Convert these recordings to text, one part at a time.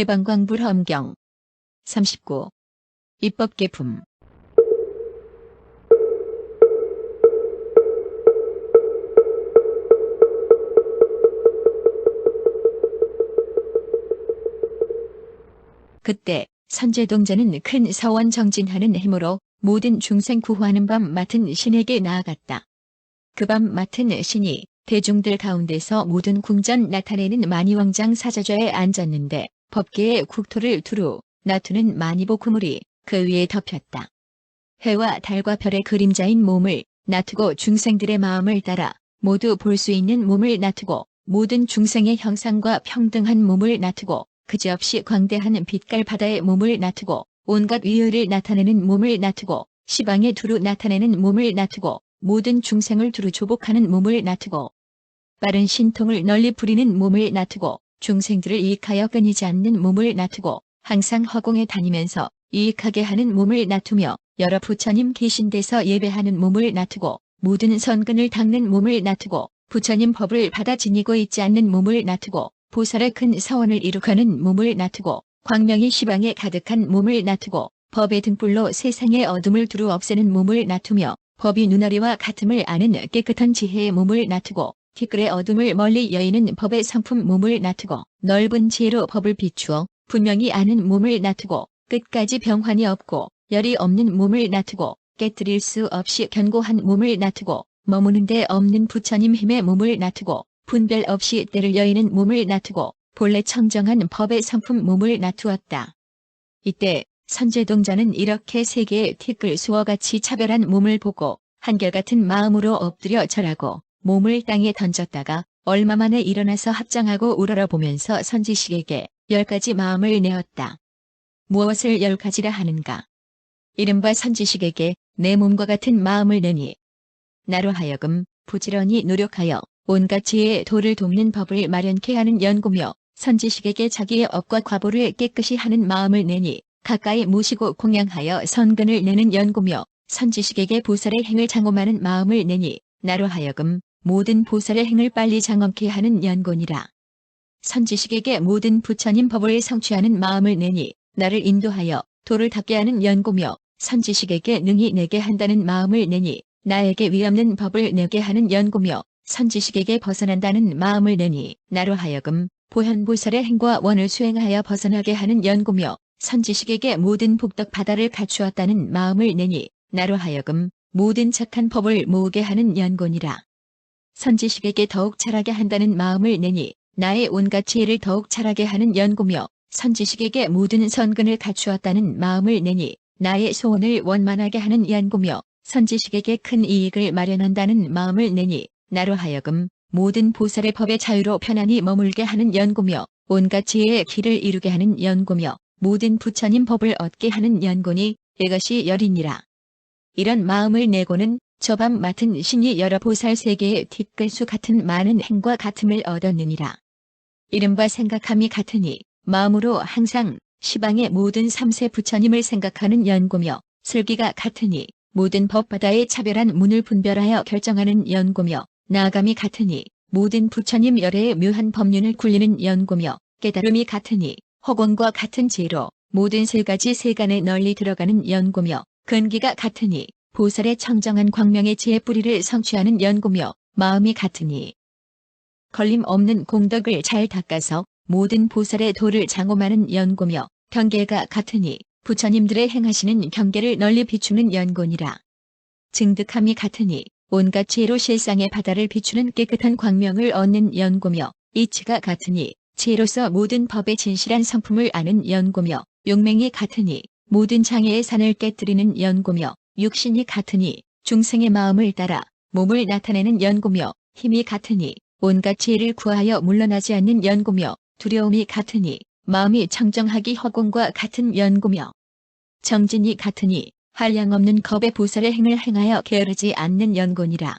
해방광불험경 39. 입법개품. 그때 선제동자는 큰 서원 정진하는 힘으로 모든 중생 구호하는 밤 맡은 신에게 나아갔다. 그 밤 맡은 신이 대중들 가운데서 모든 궁전 나타내는 만이왕장 사자좌에 앉았는데 법계의 국토를 두루 나투는 만이보 그물이 그 위에 덮였다. 해와 달과 별의 그림자인 몸을 나투고 중생들의 마음을 따라 모두 볼 수 있는 몸을 나투고 모든 중생의 형상과 평등한 몸을 나투고 그지없이 광대한 빛깔 바다의 몸을 나투고 온갖 위의를 나타내는 몸을 나투고 시방에 두루 나타내는 몸을 나투고 모든 중생을 두루 조복하는 몸을 나투고 빠른 신통을 널리 부리는 몸을 나투고 중생들을 이익하여 끊이지 않는 몸을 나투고 항상 허공에 다니면서 이익하게 하는 몸을 나투며 여러 부처님 계신 데서 예배하는 몸을 나투고 모든 선근을 닦는 몸을 나투고 부처님 법을 받아 지니고 있지 않는 몸을 나투고 보살의 큰 서원을 이룩하는 몸을 나투고 광명이 시방에 가득한 몸을 나투고 법의 등불로 세상의 어둠을 두루 없애는 몸을 나투며 법이 눈알이와 같음을 아는 깨끗한 지혜의 몸을 나투고 티끌의 어둠을 멀리 여의는 법의 성품 몸을 나투고 넓은 지혜로 법을 비추어 분명히 아는 몸을 나투고 끝까지 병환이 없고 열이 없는 몸을 나투고 깨뜨릴 수 없이 견고한 몸을 나투고 머무는 데 없는 부처님 힘의 몸을 나투고 분별 없이 때를 여의는 몸을 나투고 본래 청정한 법의 성품 몸을 나투었다. 이때 선제동자는 이렇게 세 개의 티끌 수어같이 차별한 몸을 보고 한결같은 마음으로 엎드려 절하고 몸을 땅에 던졌다가 얼마 만에 일어나서 합장하고 우러러보면서 선지식에게 10가지 마음을 내었다. 무엇을 10가지라 하는가? 이른바 선지식에게 내 몸과 같은 마음을 내니 나로 하여금 부지런히 노력하여 온갖 지혜의 도를 돕는 법을 마련케 하는 연구며 선지식에게 자기의 업과 과보를 깨끗이 하는 마음을 내니 가까이 모시고 공양하여 선근을 내는 연구며 선지식에게 보살의 행을 장엄하는 마음을 내니 나로 하여금 모든 보살의 행을 빨리 장엄케 하는 연곤이라. 선지식에게 모든 부처님 법을 성취하는 마음을 내니 나를 인도하여 도를 닦게 하는 연구며 선지식에게 능히 내게 한다는 마음을 내니 나에게 위없는 법을 내게 하는 연구며 선지식에게 벗어난다는 마음을 내니 나로 하여금 보현보살의 행과 원을 수행하여 벗어나게 하는 연구며 선지식에게 모든 복덕 바다를 갖추었다는 마음을 내니 나로 하여금 모든 착한 법을 모으게 하는 연곤이라. 선지식에게 더욱 잘하게 한다는 마음을 내니 나의 온갖 지혜를 더욱 잘하게 하는 연구며 선지식에게 모든 선근을 갖추었다는 마음을 내니 나의 소원을 원만하게 하는 연구며 선지식에게 큰 이익을 마련한다는 마음을 내니 나로 하여금 모든 보살의 법의 자유로 편안히 머물게 하는 연구며 온갖 지혜의 길을 이루게 하는 연구며 모든 부처님 법을 얻게 하는 연곤이 이것이 열이니라. 이런 마음을 내고는 저밤 맡은 신이 여러 보살 세계의 티끌수 같은 많은 행과 같음을 얻었느니라. 이른바 생각함이 같으니 마음으로 항상 시방의 모든 삼세 부처님을 생각하는 연구며 슬기가 같으니 모든 법바다의 차별한 문을 분별하여 결정하는 연구며 나아감이 같으니 모든 부처님 열애의 묘한 법륜을 굴리는 연구며 깨달음이 같으니 허공과 같은 지혜로 모든 세 가지 세간에 널리 들어가는 연구며 근기가 같으니 보살의 청정한 광명의 지혜 뿌리를 성취하는 연구며 마음이 같으니 걸림 없는 공덕을 잘 닦아서 모든 보살의 도를 장엄하는 연구며 경계가 같으니 부처님들의 행하시는 경계를 널리 비추는 연곤이라. 증득함이 같으니 온갖 지혜로 실상의 바다를 비추는 깨끗한 광명을 얻는 연구며 이치가 같으니 지혜로서 모든 법의 진실한 성품을 아는 연구며 용맹이 같으니 모든 장애의 산을 깨뜨리는 연구며 육신이 같으니 중생의 마음을 따라 몸을 나타내는 연구며 힘이 같으니 온갖 지혜를 구하여 물러나지 않는 연구며 두려움이 같으니 마음이 청정하기 허공과 같은 연구며 정진이 같으니 한량없는 겁의 보살의 행을 행하여 게으르지 않는 연곤이라.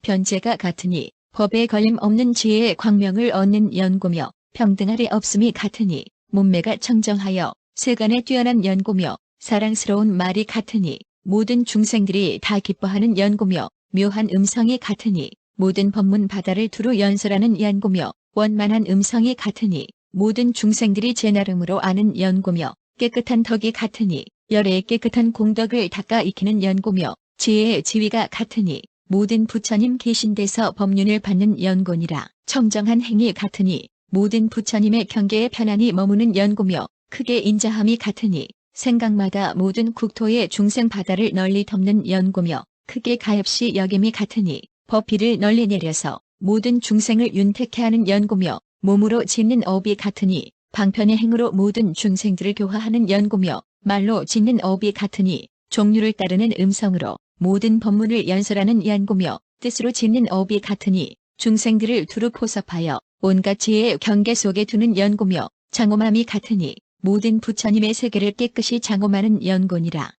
변제가 같으니 법에 걸림 없는 지혜의 광명을 얻는 연구며 평등할이 없음이 같으니 몸매가 청정하여 세간에 뛰어난 연구며 사랑스러운 말이 같으니 모든 중생들이 다 기뻐하는 연구며 묘한 음성이 같으니 모든 법문 바다를 두루 연설하는 연구며 원만한 음성이 같으니 모든 중생들이 제 나름으로 아는 연고며 깨끗한 덕이 같으니 열의 깨끗한 공덕을 닦아 익히는 연고며 지혜의 지위가 같으니 모든 부처님 계신 데서 법륜을 받는 연고니라. 청정한 행위 같으니 모든 부처님의 경계에 편안히 머무는 연고며 크게 인자함이 같으니 생각마다 모든 국토의 중생 바다를 널리 덮는 연고며 크게 가엾이 여김이 같으니 법비를 널리 내려서 모든 중생을 윤택해 하는 연고며 몸으로 짓는 업이 같으니 방편의 행으로 모든 중생들을 교화하는 연고며 말로 짓는 업이 같으니 종류를 따르는 음성으로 모든 법문을 연설하는 연고며 뜻으로 짓는 업이 같으니 중생들을 두루 포섭하여 온갖 지혜의 경계 속에 두는 연고며 장엄함이 같으니 모든 부처님의 세계를 깨끗이 장엄하는 연고니라.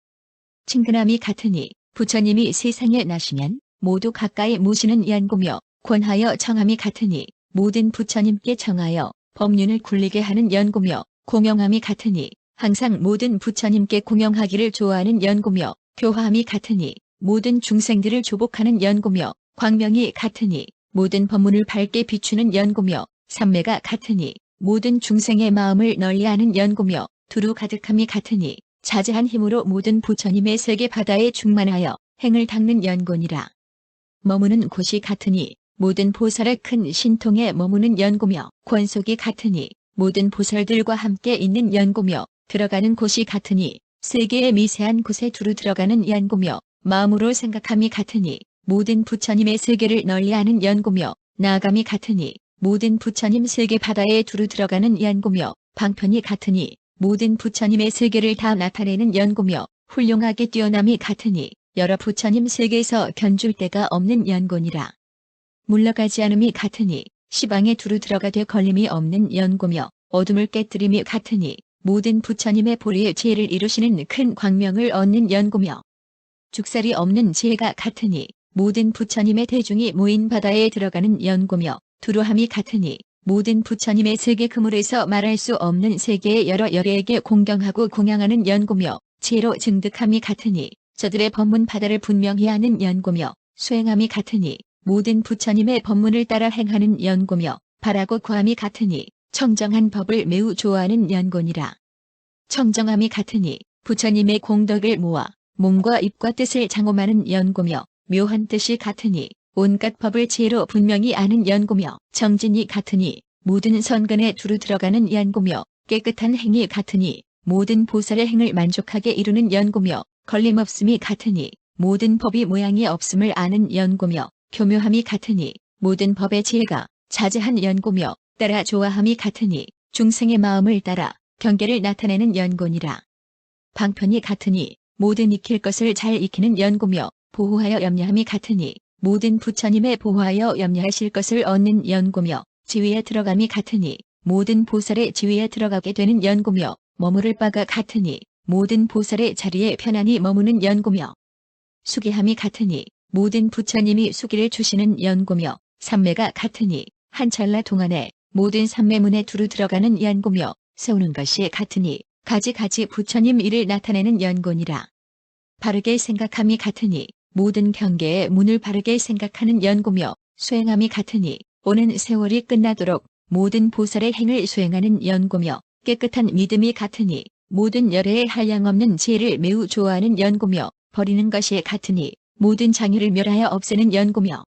친근함이 같으니 부처님이 세상에 나시면 모두 가까이 모시는 연고며 권하여 청함이 같으니 모든 부처님께 청하여 법륜을 굴리게 하는 연고며 공영함이 같으니 항상 모든 부처님께 공영하기를 좋아하는 연고며 교화함이 같으니 모든 중생들을 조복하는 연고며 광명이 같으니 모든 법문을 밝게 비추는 연고며 삼매가 같으니 모든 중생의 마음을 널리하는 연고며 두루 가득함이 같으니 자제한 힘으로 모든 부처님의 세계 바다에 충만하여 행을 닦는 연고니라. 머무는 곳이 같으니 모든 보살의 큰 신통에 머무는 연고며 권속이 같으니 모든 보살들과 함께 있는 연고며 들어가는 곳이 같으니 세계의 미세한 곳에 두루 들어가는 연고며 마음으로 생각함이 같으니 모든 부처님의 세계를 널리하는 연고며 나아감이 같으니 모든 부처님 세계 바다에 두루 들어가는 연고며 방편이 같으니 모든 부처님의 세계를 다 나타내는 연고며 훌륭하게 뛰어남이 같으니 여러 부처님 세계에서 견줄 데가 없는 연고니라. 물러가지 않음이 같으니 시방에 두루 들어가되 걸림이 없는 연고며 어둠을 깨뜨림이 같으니 모든 부처님의 보리의 지혜를 이루시는 큰 광명을 얻는 연고며 죽살이 없는 지혜가 같으니 모든 부처님의 대중이 모인 바다에 들어가는 연고며 두루함이 같으니 모든 부처님의 세계 그물에서 말할 수 없는 세계의 여러 열애에게 공경하고 공양하는 연고며 지혜로 증득함이 같으니 저들의 법문 바다를 분명히 하는 연고며 수행함이 같으니 모든 부처님의 법문을 따라 행하는 연고며 바라고 구함이 같으니 청정한 법을 매우 좋아하는 연고니라. 청정함이 같으니 부처님의 공덕을 모아 몸과 입과 뜻을 장엄하는 연고며 묘한 뜻이 같으니 온갖 법을 지혜로 분명히 아는 연고며 정진이 같으니 모든 선근에 두루 들어가는 연고며 깨끗한 행위 같으니 모든 보살의 행을 만족하게 이루는 연고며 걸림없음이 같으니 모든 법이 모양이 없음을 아는 연고며 교묘함이 같으니 모든 법의 지혜가 자제한 연고며 따라 좋아함이 같으니 중생의 마음을 따라 경계를 나타내는 연고니라. 방편이 같으니 모든 익힐 것을 잘 익히는 연고며 보호하여 염려함이 같으니 모든 부처님의 보호하여 염려하실 것을 얻는 연고며 지위에 들어감이 같으니 모든 보살의 지위에 들어가게 되는 연고며 머무를 바가 같으니 모든 보살의 자리에 편안히 머무는 연고며 수기함이 같으니 모든 부처님이 수기를 주시는 연고며 삼매가 같으니 한 찰나 동안에 모든 삼매문에 두루 들어가는 연고며 세우는 것이 같으니 가지가지 부처님 일을 나타내는 연고니라. 바르게 생각함이 같으니 모든 경계의 문을 바르게 생각하는 연고며 수행함이 같으니 오는 세월이 끝나도록 모든 보살의 행을 수행하는 연고며 깨끗한 믿음이 같으니 모든 열애에 한량없는 지혜를 매우 좋아하는 연고며 버리는 것이 같으니 모든 장애를 멸하여 없애는 연고며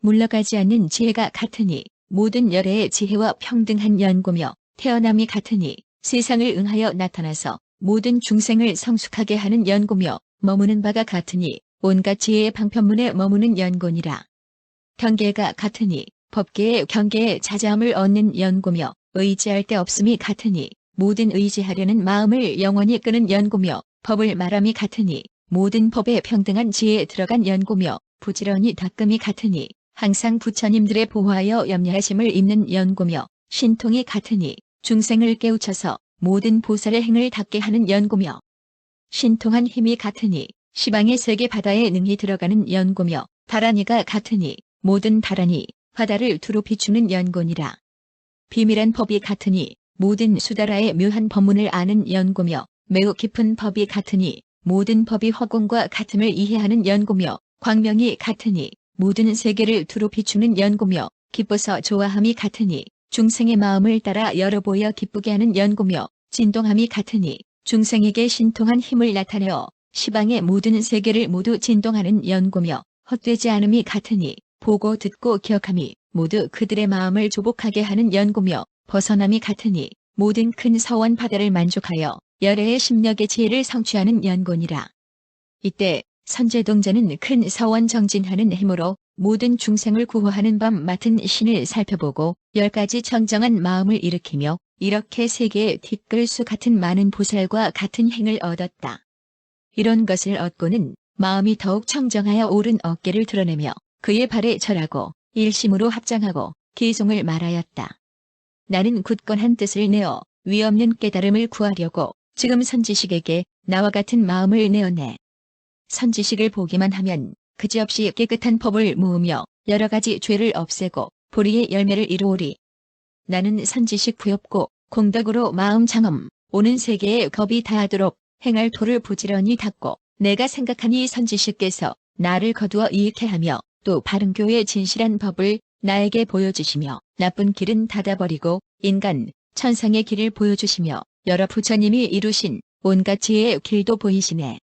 물러가지 않는 지혜가 같으니 모든 열애의 지혜와 평등한 연고며 태어남이 같으니 세상을 응하여 나타나서 모든 중생을 성숙하게 하는 연고며 머무는 바가 같으니 온갖 지혜의 방편문에 머무는 연고니라. 경계가 같으니 법계의 경계에 자자함을 얻는 연고며 의지할 데 없음이 같으니 모든 의지하려는 마음을 영원히 끄는 연고며 법을 말함이 같으니 모든 법에 평등한 지혜에 들어간 연고며 부지런히 닦음이 같으니 항상 부처님들의 보호하여 염려하심을 입는 연고며 신통이 같으니 중생을 깨우쳐서 모든 보살의 행을 닦게 하는 연고며 신통한 힘이 같으니 시방의 세계 바다에 능히 들어가는 연고며 다라니가 같으니 모든 다라니 바다를 두루 비추는 연고니라. 비밀한 법이 같으니 모든 수다라의 묘한 법문을 아는 연고며 매우 깊은 법이 같으니 모든 법이 허공과 같음을 이해하는 연고며 광명이 같으니 모든 세계를 두루 비추는 연고며 기뻐서 좋아함이 같으니 중생의 마음을 따라 열어보여 기쁘게 하는 연고며 진동함이 같으니 중생에게 신통한 힘을 나타내어 시방의 모든 세계를 모두 진동하는 연고며 헛되지 않음이 같으니 보고 듣고 기억함이 모두 그들의 마음을 조복하게 하는 연고며 벗어남이 같으니 모든 큰 서원 바다를 만족하여 열애의 심력의 지혜를 성취하는 연고니라. 이때 선제동자는 큰 서원 정진하는 힘으로 모든 중생을 구호하는 밤 맡은 신을 살펴보고 10가지 청정한 마음을 일으키며 이렇게 세계의 뒷글수 같은 많은 보살과 같은 행을 얻었다. 이런 것을 얻고는 마음이 더욱 청정하여 오른 어깨를 드러내며 그의 발에 절하고 일심으로 합장하고 기송을 말하였다. 나는 굳건한 뜻을 내어 위없는 깨달음을 구하려고 지금 선지식에게 나와 같은 마음을 내어내. 선지식을 보기만 하면 그지없이 깨끗한 법을 모으며 여러 가지 죄를 없애고 보리의 열매를 이루오리. 나는 선지식 부엽고 공덕으로 마음 장엄 오는 세계에 겁이 다하도록 행할 도를 부지런히 닦고 내가 생각하니 선지식께서 나를 거두어 이익해 하며 또 바른 교의 진실한 법을 나에게 보여주시며 나쁜 길은 닫아버리고 인간, 천상의 길을 보여주시며 여러 부처님이 이루신 온갖 지혜의 길도 보이시네.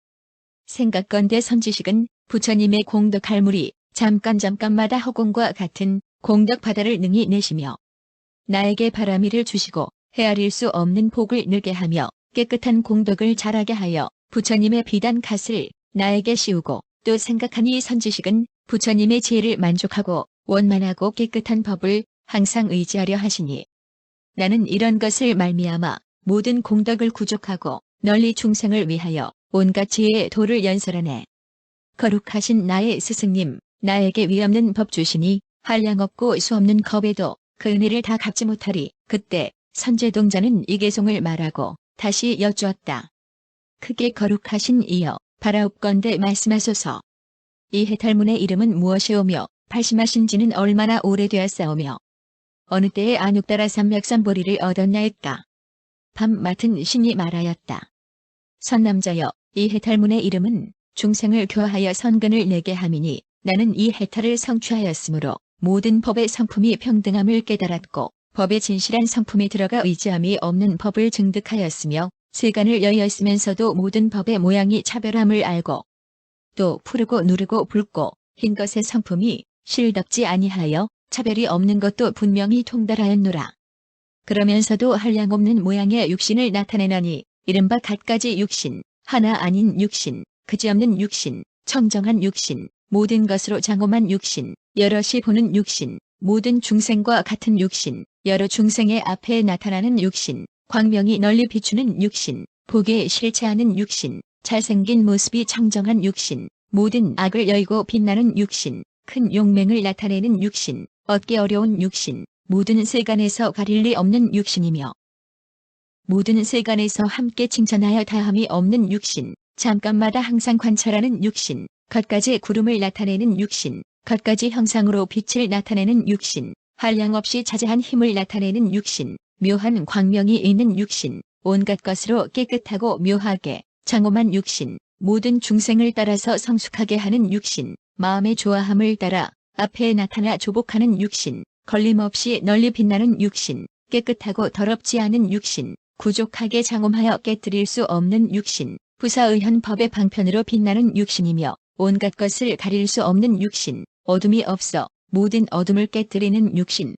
생각건대 선지식은 부처님의 공덕할 물이 잠깐마다 허공과 같은 공덕 바다를 능히 내시며 나에게 바라미를 주시고 헤아릴 수 없는 복을 늘게 하며 깨끗한 공덕을 자라게 하여 부처님의 비단 갓을 나에게 씌우고 또 생각하니 선지식은 부처님의 지혜를 만족하고 원만하고 깨끗한 법을 항상 의지하려 하시니 나는 이런 것을 말미암아 모든 공덕을 구족하고 널리 중생을 위하여 온갖 지혜의 도를 연설하네. 거룩하신 나의 스승님, 나에게 위없는 법 주시니 한량없고 수없는 겁에도 그 은혜를 다 갚지 못하리. 그때 선제동자는 이 개송을 말하고 다시 여쭈었다. 크게 거룩하신 이여, 바라옵건대 말씀하소서. 이 해탈문의 이름은 무엇이오며 발심하신 지는 얼마나 오래되었사오며 어느 때에 안육다라 삼맥삼보리를 얻었나이까. 밤 맡은 신이 말하였다. 선남자여, 이 해탈문의 이름은 중생을 교하여 선근을 내게 함이니 나는 이 해탈을 성취하였으므로 모든 법의 성품이 평등함을 깨달았고 법의 진실한 성품이 들어가 의지함이 없는 법을 증득하였으며 세간을 여였으면서도 모든 법의 모양이 차별함을 알고 또 푸르고 누르고 붉고 흰 것의 성품이 실덥지 아니하여 차별이 없는 것도 분명히 통달하였노라. 그러면서도 한량없는 모양의 육신을 나타내나니 이른바 갖가지 육신, 하나 아닌 육신, 그지없는 육신, 청정한 육신, 모든 것으로 장엄한 육신, 여럿이 보는 육신, 모든 중생과 같은 육신, 여러 중생의 앞에 나타나는 육신, 광명이 널리 비추는 육신, 보기에 싫지 않은 육신, 잘생긴 모습이 청정한 육신, 모든 악을 여의고 빛나는 육신, 큰 용맹을 나타내는 육신, 얻기 어려운 육신, 모든 세간에서 가릴 리 없는 육신이며 모든 세간에서 함께 칭찬하여 다함이 없는 육신, 잠깐마다 항상 관찰하는 육신, 겉가지 구름을 나타내는 육신, 겉가지 형상으로 빛을 나타내는 육신, 한량없이 자제한 힘을 나타내는 육신, 묘한 광명이 있는 육신, 온갖 것으로 깨끗하고 묘하게 장엄한 육신, 모든 중생을 따라서 성숙하게 하는 육신, 마음의 좋아함을 따라 앞에 나타나 조복하는 육신, 걸림없이 널리 빛나는 육신, 깨끗하고 더럽지 않은 육신, 구족하게 장엄하여 깨뜨릴 수 없는 육신, 부사의한 법의 방편으로 빛나는 육신이며 온갖 것을 가릴 수 없는 육신, 어둠이 없어 모든 어둠을 깨뜨리는 육신,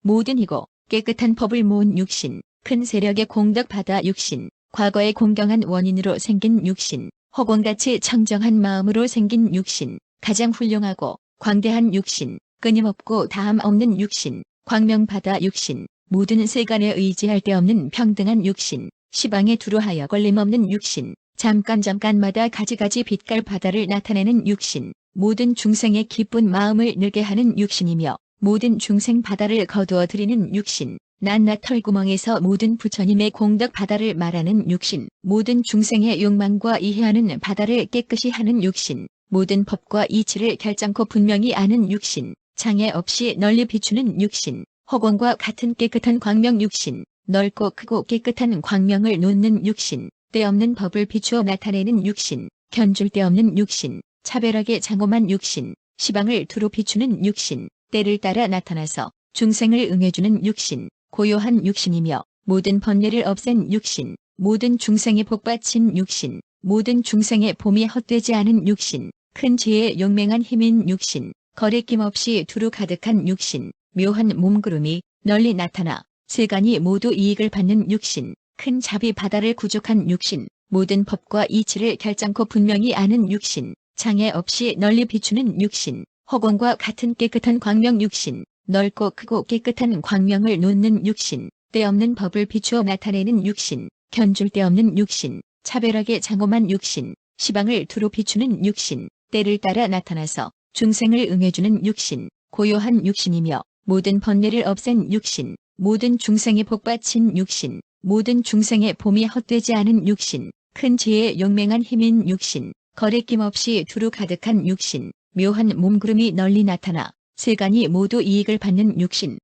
모든 이고 깨끗한 법을 모은 육신, 큰 세력의 공덕 바다 육신, 과거의 공경한 원인으로 생긴 육신, 허공같이 청정한 마음으로 생긴 육신, 가장 훌륭하고 광대한 육신, 끊임없고 다함 없는 육신, 광명바다 육신, 모든 세간에 의지할 데 없는 평등한 육신, 시방에 두루하여 걸림없는 육신, 잠깐마다 가지가지 빛깔 바다를 나타내는 육신, 모든 중생의 기쁜 마음을 늘게 하는 육신이며 모든 중생 바다를 거두어 들이는 육신, 낱낱 털구멍에서 모든 부처님의 공덕 바다를 말하는 육신, 모든 중생의 욕망과 이해하는 바다를 깨끗이 하는 육신, 모든 법과 이치를 결정코 분명히 아는 육신, 장애 없이 널리 비추는 육신, 허공과 같은 깨끗한 광명 육신, 넓고 크고 깨끗한 광명을 놓는 육신, 때없는 법을 비추어 나타내는 육신, 견줄 데 없는 육신, 차별하게 장엄한 육신, 시방을 두루 비추는 육신, 때를 따라 나타나서 중생을 응해주는 육신, 고요한 육신이며 모든 번뇌를 없앤 육신, 모든 중생의 복받친 육신, 모든 중생의 봄이 헛되지 않은 육신, 큰 지혜의 용맹한 힘인 육신, 거리낌 없이 두루 가득한 육신, 묘한 몸구름이 널리 나타나 세간이 모두 이익을 받는 육신, 큰 자비 바다를 구족한 육신, 모든 법과 이치를 결정코 분명히 아는 육신, 장애 없이 널리 비추는 육신, 허공과 같은 깨끗한 광명 육신, 넓고 크고 깨끗한 광명을 놓는 육신, 때없는 법을 비추어 나타내는 육신, 견줄 데 없는 육신, 차별하게 장엄한 육신, 시방을 두루 비추는 육신, 때를 따라 나타나서 중생을 응해주는 육신, 고요한 육신이며 모든 번뇌를 없앤 육신, 모든 중생의 복받친 육신, 모든 중생의 봄이 헛되지 않은 육신, 큰 지혜의 용맹한 힘인 육신, 거리낌 없이 두루 가득한 육신, 묘한 몸구름이 널리 나타나 세간이 모두 이익을 받는 육신,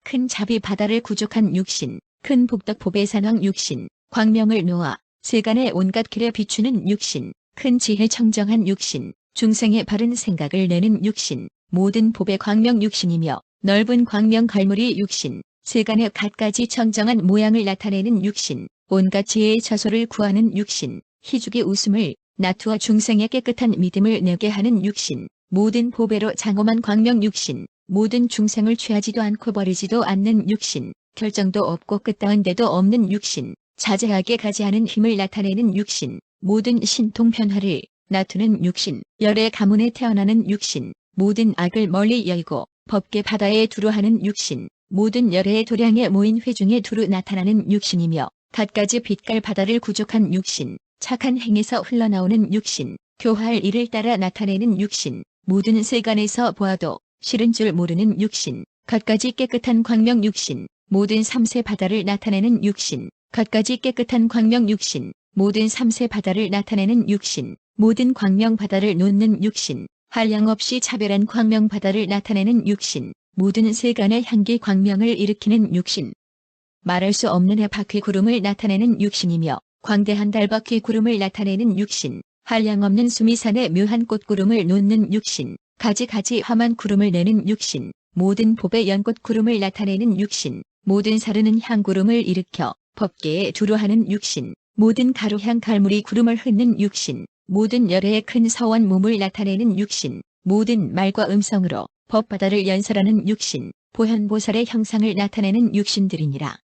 큰 자비 바다를 구족한 육신, 큰 복덕 보배산왕 육신, 광명을 놓아 세간의 온갖 길에 비추는 육신, 큰 지혜 청정한 육신, 중생의 바른 생각을 내는 육신, 모든 법의 광명 육신이며 넓은 광명 갈무리 육신, 세간의 갖가지 청정한 모양을 나타내는 육신, 온갖 지혜의 처소를 구하는 육신, 희죽의 웃음을 나투어 중생의 깨끗한 믿음을 내게 하는 육신, 모든 보배로 장엄한 광명 육신, 모든 중생을 취하지도 않고 버리지도 않는 육신, 결정도 없고 끝다운 데도 없는 육신, 자제하게 가지 않은 힘을 나타내는 육신, 모든 신통 변화를 나투는 육신, 열의 가문에 태어나는 육신, 모든 악을 멀리 열고 법계 바다에 두루 하는 육신, 모든 열의 도량에 모인 회중에 두루 나타나는 육신이며 갖가지 빛깔 바다를 구족한 육신, 착한 행에서 흘러나오는 육신, 교화할 일을 따라 나타내는 육신, 모든 세간에서 보아도 싫은 줄 모르는 육신, 갖가지 깨끗한 광명 육신, 모든 삼세 바다를 나타내는 육신, 갖가지 깨끗한 광명 육신, 모든 삼세 바다를 나타내는 육신, 모든 광명 바다를 놓는 육신, 한량없이 차별한 광명 바다를 나타내는 육신, 모든 세간의 향기 광명을 일으키는 육신, 말할 수 없는 해 바퀴 구름을 나타내는 육신이며 광대한 달 바퀴 구름을 나타내는 육신, 한량없는 수미산의 묘한 꽃구름을 놓는 육신, 가지가지 험한 구름을 내는 육신, 모든 법의 연꽃 구름을 나타내는 육신, 모든 사르는 향구름을 일으켜 법계에 두루 하는 육신, 모든 가루향 갈무리 구름을 흩는 육신, 모든 열애의 큰 서원 몸을 나타내는 육신, 모든 말과 음성으로 법바다를 연설하는 육신, 보현보살의 형상을 나타내는 육신들이니라.